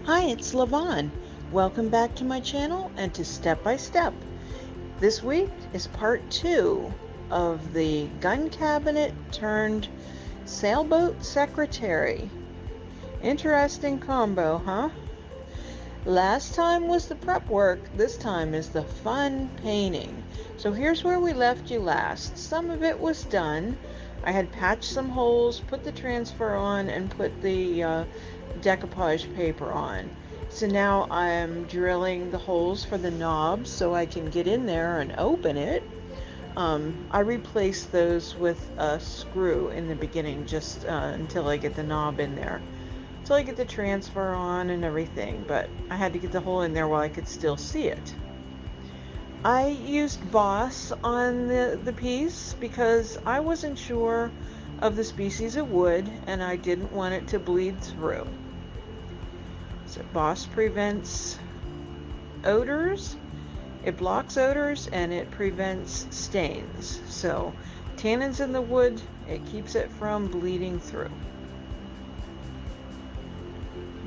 Hi, it's Lavon. Welcome back to my channel and to Step by Step. This week is part 2 of the gun cabinet turned sailboat secretary. Interesting combo, huh? Last time was the prep work, this time is the fun painting. So here's where we left you last. Some of it was done. I had patched some holes, put the transfer on, and put the decoupage paper on. So now I'm drilling the holes for the knobs so I can get in there and open it. I replaced those with a screw in the beginning just until I get the knob in there. Until I get the transfer on and everything, but I had to get the hole in there while I could still see it. I used Boss on the piece because I wasn't sure of the species of wood and I didn't want it to bleed through. So Boss prevents odors, it blocks odors, and it prevents stains. So tannins in the wood, it keeps it from bleeding through.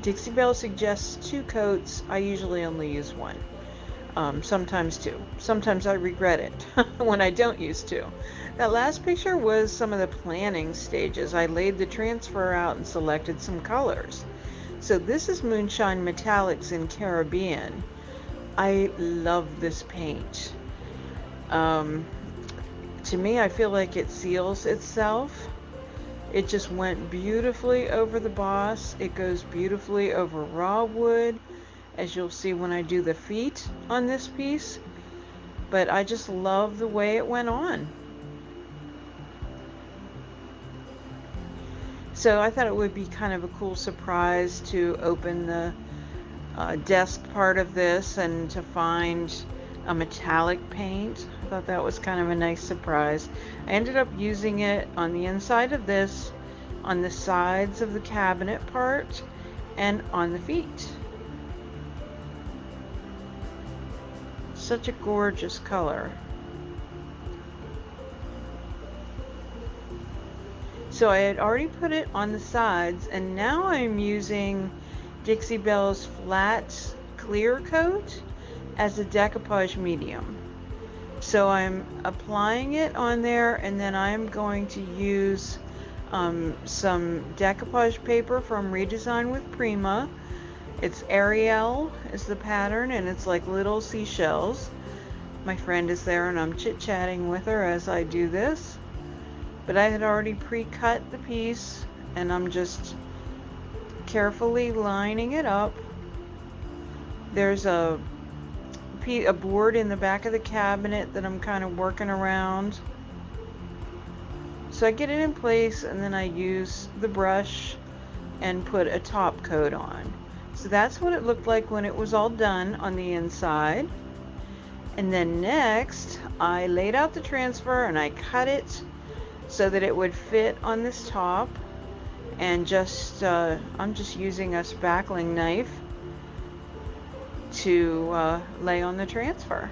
Dixie Belle suggests 2 coats. I usually only use 1. Sometimes 2. Sometimes I regret it when I don't use 2. That last picture was some of the planning stages. I laid the transfer out and selected some colors. So this is Moonshine Metallics in Caribbean. I love this paint. To me, I feel like it seals itself. It just went beautifully over the Boss. It goes beautifully over raw wood, as you'll see when I do the feet on this piece. But I just love the way it went on. So I thought it would be kind of a cool surprise to open the desk part of this and to find a metallic paint. I thought that was kind of a nice surprise. I ended up using it on the inside of this, on the sides of the cabinet part, and on the feet. Such a gorgeous color. So I had already put it on the sides, and now I'm using Dixie Belle's flat clear coat as a decoupage medium. So I'm applying it on there, and then I'm going to use some decoupage paper from Redesign with Prima. It's Ariel is the pattern, and it's like little seashells. My friend is there, and I'm chit-chatting with her as I do this. But I had already pre-cut the piece, and I'm just carefully lining it up. There's a board in the back of the cabinet that I'm kind of working around. So I get it in place, and then I use the brush and put a top coat on. So that's what it looked like when it was all done on the inside. And then next, I laid out the transfer and I cut it so that it would fit on this top. And I'm just using a spackling knife to lay on the transfer.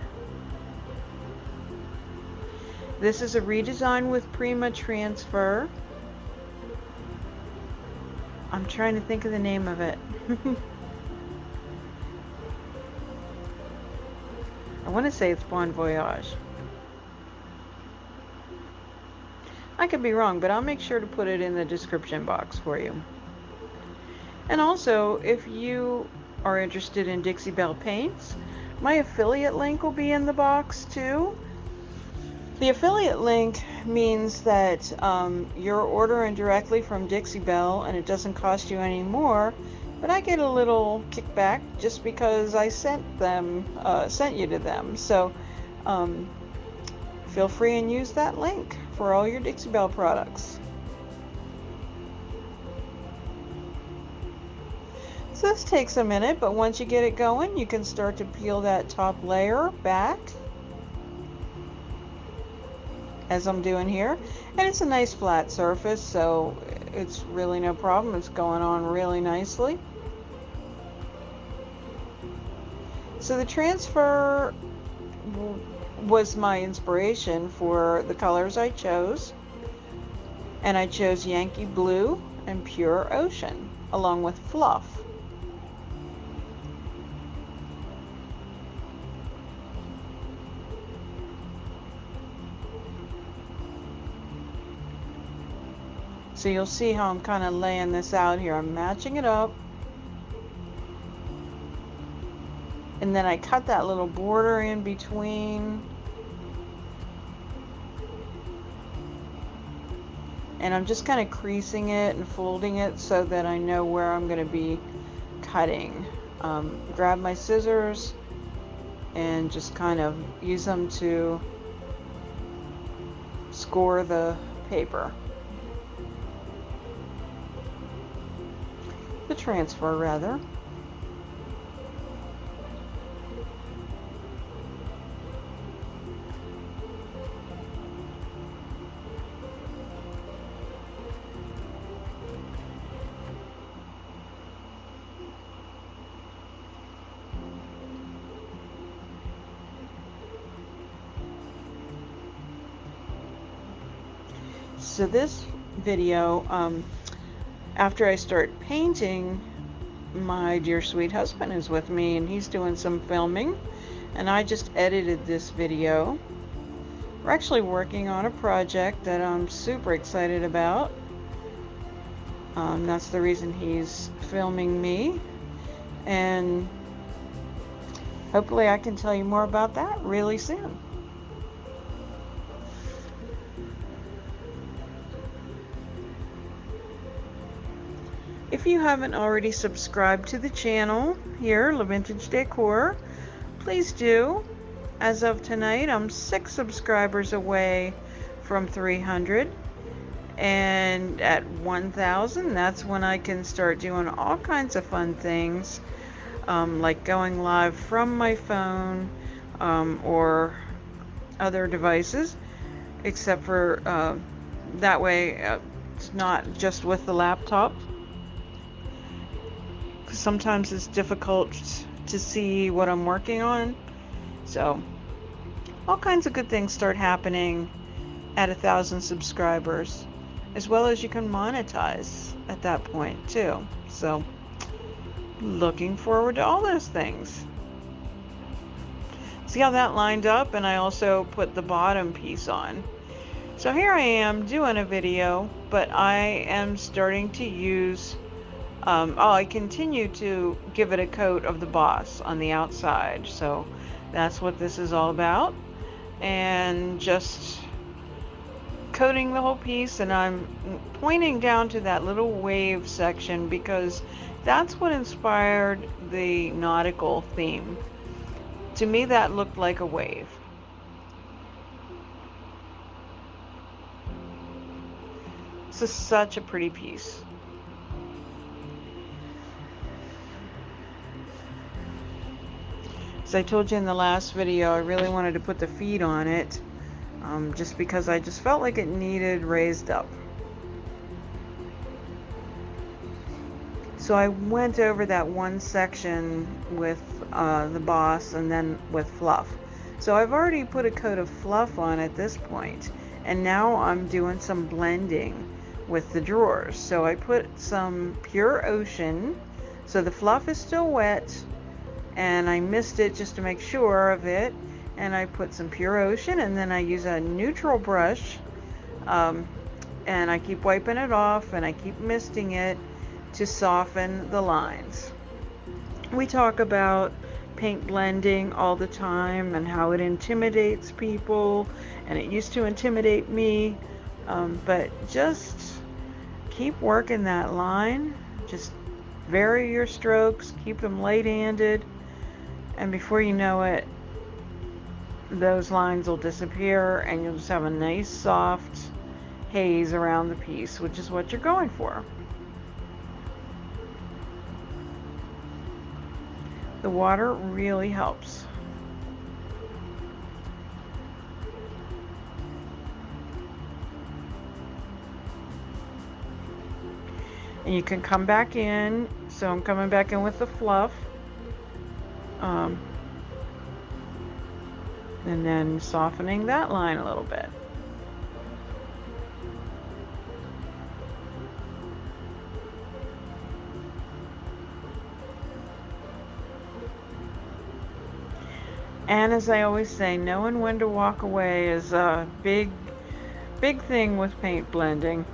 This is a Redesign with Prima transfer. I'm trying to think of the name of it. I want to say it's Voyage. I could be wrong, but I'll make sure to put it in the description box for you. And also, if you are interested in Dixie Belle paints, my affiliate link will be in the box too. The affiliate link means that you're ordering directly from Dixie Belle and it doesn't cost you any more, but I get a little kickback just because I sent you to them. So feel free and use that link for all your Dixie Belle products. So this takes a minute, but once you get it going, you can start to peel that top layer back, as I'm doing here. And it's a nice flat surface, so it's really no problem. It's going on really nicely. So the transfer was my inspiration for the colors I chose. And I chose Yankee Blue and Pure Ocean, along with Fluff. So you'll see how I'm kind of laying this out here. I'm matching it up. And then I cut that little border in between. And I'm just kind of creasing it and folding it so that I know where I'm going to be cutting. Grab my scissors and just kind of use them to score the paper. The transfer, rather. So this video, after I start painting, my dear sweet husband is with me and he's doing some filming, and I just edited this video. We're actually working on a project that I'm super excited about. That's the reason he's filming me, and hopefully I can tell you more about that really soon. If you haven't already subscribed to the channel here, Vintage Decor, please do. As of tonight, I'm 6 subscribers away from 300. And at 1,000, that's when I can start doing all kinds of fun things, like going live from my phone or other devices, except for that way it's not just with the laptop. Sometimes it's difficult to see what I'm working on. So all kinds of good things start happening at 1,000 subscribers, as well as you can monetize at that point too. So looking forward to all those things. See how that lined up? And I also put the bottom piece on. So here I am doing a video, but I am starting to use I continue to give it a coat of the Boss on the outside. So that's what this is all about. And just coating the whole piece, and I'm pointing down to that little wave section because that's what inspired the nautical theme. To me, that looked like a wave. This is such a pretty piece. As I told you in the last video, I really wanted to put the feet on it, just because I just felt like it needed raised up. So I went over that one section with the Boss and then with Fluff. So I've already put a coat of Fluff on at this point, and now I'm doing some blending with the drawers. So I put some Pure Ocean, so the Fluff is still wet, and I mist it just to make sure of it, and I put some Pure Ocean, and then I use a neutral brush, and I keep wiping it off, and I keep misting it to soften the lines. We talk about paint blending all the time and how it intimidates people, and it used to intimidate me, but just keep working that line. Just vary your strokes, keep them light-handed, and before you know it, those lines will disappear and you'll just have a nice soft haze around the piece, which is what you're going for. The water really helps. And you can come back in. So I'm coming back in with the Fluff. And then softening that line a little bit. And as I always say, knowing when to walk away is a big thing with paint blending.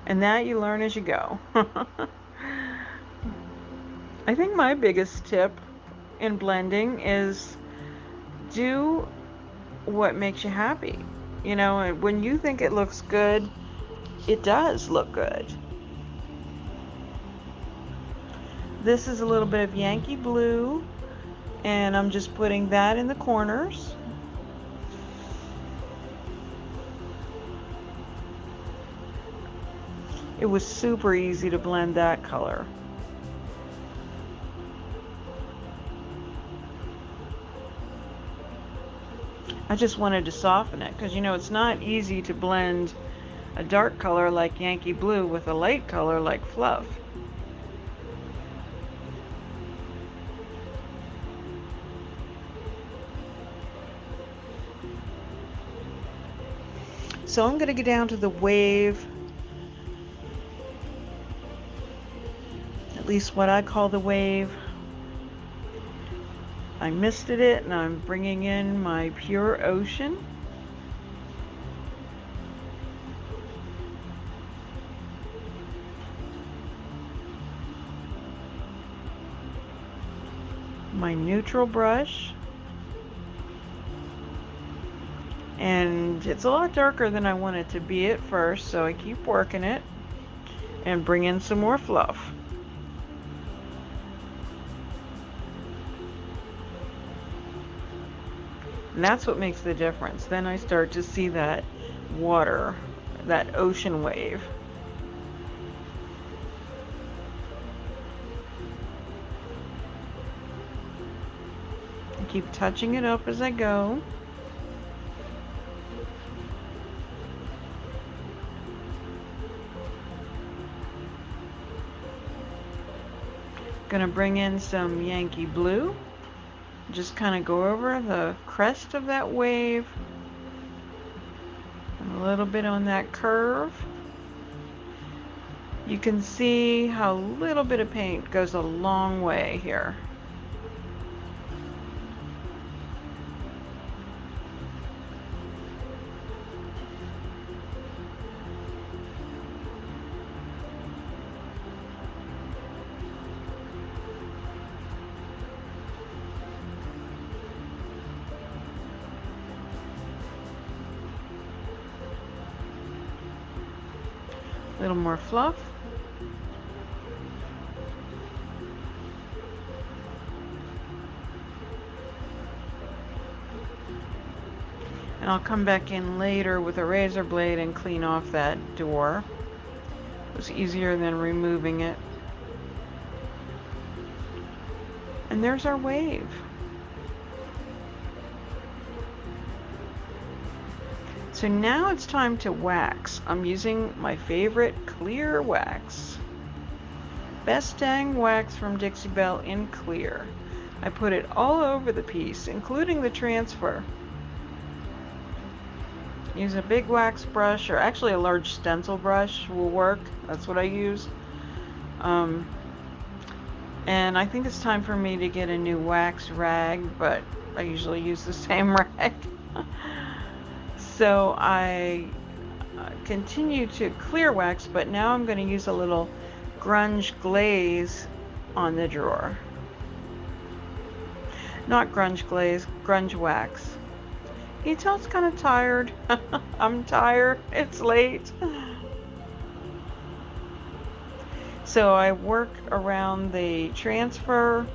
And that you learn as you go. I think my biggest tip in blending is do what makes you happy. You know, when you think it looks good, it does look good. This is a little bit of Yankee blue, and I'm just putting that in the corners. It was super easy to blend that color. I just wanted to soften it because, you know, it's not easy to blend a dark color like Yankee blue with a light color like Fluff. So I'm going to get down to the wave, at least what I call the wave. I misted it, and I'm bringing in my pure ocean. My neutral brush. And it's a lot darker than I want it to be at first, so I keep working it and bring in some more fluff. And that's what makes the difference. Then I start to see that water, that ocean wave. I keep touching it up as I go. Gonna bring in some Yankee blue. Just kind of go over the crest of that wave. And a little bit on that curve. You can see how a little bit of paint goes a long way here. A little more fluff. And I'll come back in later with a razor blade and clean off that door. It was easier than removing it. And there's our wave. So now it's time to wax. I'm using my favorite clear wax. Best dang wax from Dixie Belle in clear. I put it all over the piece, including the transfer. Use a big wax brush, or actually a large stencil brush will work. That's what I use. And I think it's time for me to get a new wax rag, but I usually use the same rag. So I continue to clear wax, but now I'm going to use a little Grunge glaze on the drawer. Not Grunge glaze, Grunge wax. Can you tell it's kind of tired? I'm tired. It's late. So I work around the transfer,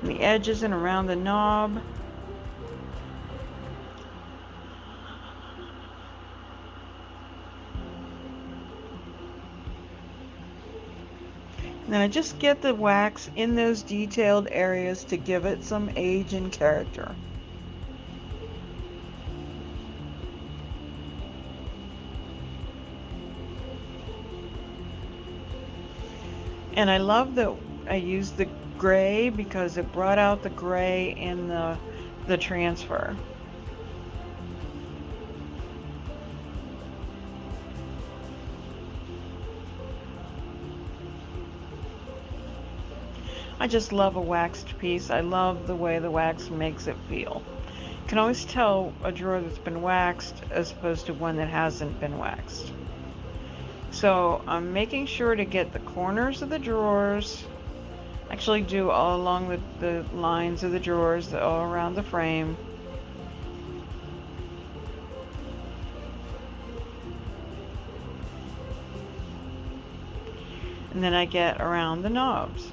and the edges and around the knob. And then I just get the wax in those detailed areas to give it some age and character. And I love that I used the gray because it brought out the gray in the transfer. I just love a waxed piece. I love the way the wax makes it feel. can always tell a drawer that's been waxed as opposed to one that hasn't been waxed. So I'm making sure to get the corners of the drawers, actually do all along the lines of the drawers, all around the frame. And then I get around the knobs.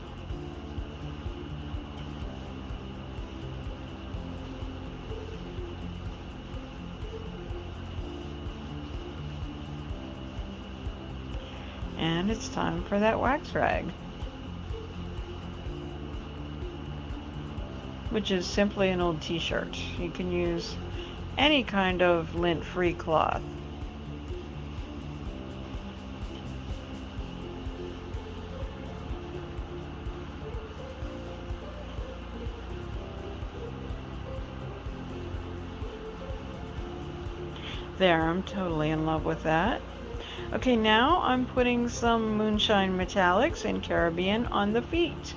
And it's time for that wax rag, which is simply an old t-shirt. You can use any kind of lint-free cloth. There, I'm totally in love with that. Okay, now I'm putting some Moonshine Metallics in Caribbean on the feet.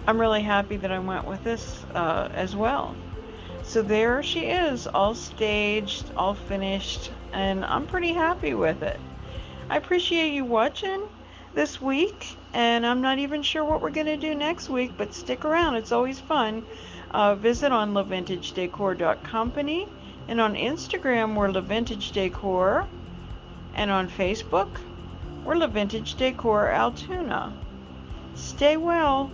I'm really happy that I went with this as well. So there she is, all staged, all finished, and I'm pretty happy with it. I appreciate you watching this week, and I'm not even sure what we're going to do next week, but stick around, it's always fun. Visit on LaVintageDecor.company, and on Instagram we're LaVintageDecor, and on Facebook we're LaVintageDecor Altoona. Stay well.